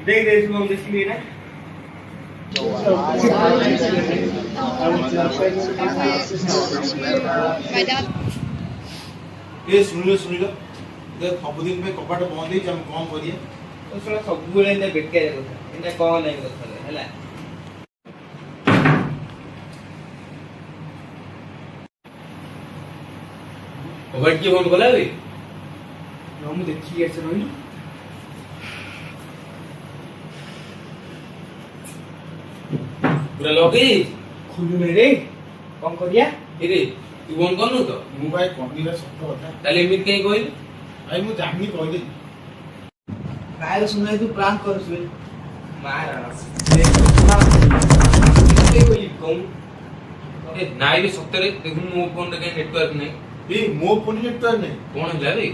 देख देख शुभम देखी ना ए सुनिल देख सबुदिन पे कपाट बंद है हम कौन करिए तो सुना सब बेले एने बेटे କଥା एने कौन नहीं କଥା ହେଲା कबाड़ की फोन कला रे हम देखी ऐसे रहिलु पूरा लगे खुलु नहीं रे कौन करिया रे तू फोन करनु तो मु भाई कहनीला सत्य କଥା ताले एमित कहीं कहलु भाई मु जानी कहली काय सुनाई तू प्रांक करस बे मार ए कोई कौन ए नाई रे सत्तरे देखु मो फोन रे नेटवर्क नहीं ए मो फोन नेटवर्क नहीं कौन होला रे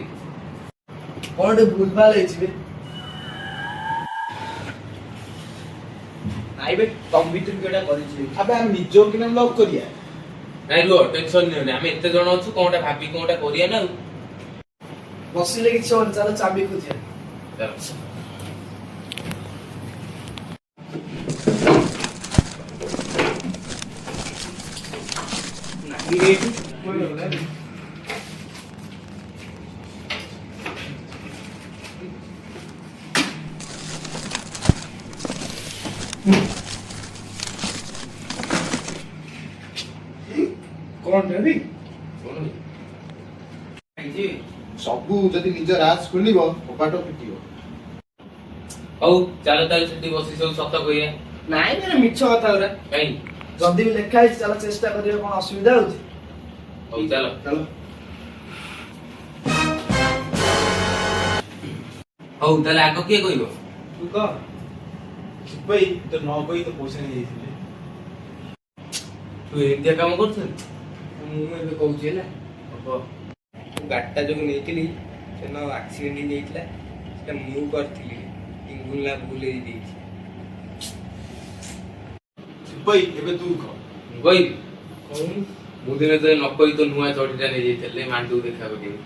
कोड भूलभाल ହେଇଛି बे नाई बे तम भीतर केडा करिछि अबे हम निजो किना लॉक करिया नाई रो टेंशन नहीं हम एते जण अछु कोनटा भाबी कोनटा करिया ना बसिले किछ और चलो चाबी खोजिया चल नाई रे कोई होला रे कौन रे भी कौन जी सबु जदी निज राज खुलिबो कपाट पिटिबो औ चलो ताले सेठी बसी सब सत कहिया नाई मेरे मिछ कथा उरा काई जल्दी भी लेखा है चलो चेष्टा करियो कोन असुविधा होची औ चलो चलो औ ताले आको के कहिबो तू कह भाई तो न कोई तो पैसा नहीं देथिले तू एतिया काम करथु ମୁଁ ଏବେ କହୁଛି ହେଲା ହବ ଗାଡ଼ିଟା ଯୋଉ ନେଇଥିଲି ସେନ ଆକ୍ସିଡେଣ୍ଟ ହେଇଯାଇଥିଲା ସେଟା ମୁଁ କରିଥିଲି ଇଙ୍ଗୁଲା ଭୁଲ ହେଇଯାଇଛି भाई एबे तू कह गई କହୁନୁ ମୁଁ ଦିନେ ତ ନ କହି ତ ନୂଆ ଚଢିଟା ନେଇ ଯାଇଥିଲେ ମାଣ୍ଡୁ ଦେଖା କରିବି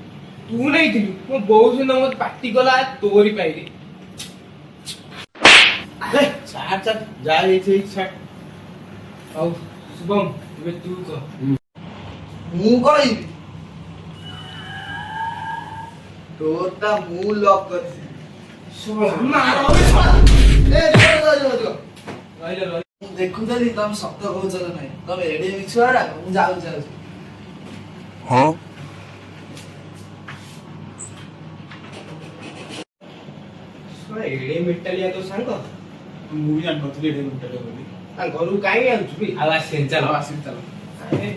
ତୁ ନେଇଥିଲୁ ମୋ ବୋଉ ସୁନା ମତେ ପାଟି କଲା ତୋରି ପାଇଲି अरे छाड़ छाड़ जा एथि छाड़ ଆଉ ଶୁଭମ ଏବେ ତୁ କହ ମୁଁ କହିବି ତୋରଟା ମୁଁ ଲକ୍ କରିଥିଲି ଦେଖୁଥିଲି ତମେ ସତ କହୁଛ ନା ନାଇଁ ତମେ ଏଡେ ମିଛୁଆରା ମୁଁ ଯାଉଛି हां ଏଡେ ମିଟାଲିଆ ତୋ ସାଙ୍ଗ ମୁଁ ବି ଜାଣିନଥିଲି ଏଡେ ମିନିଟ ବୋଲି ଘରକୁ କାହିଁକି ଆଣୁଛୁ ବି ଆଉ ଆସିନ୍ ଚାଲ आसिन चलो ଆରେ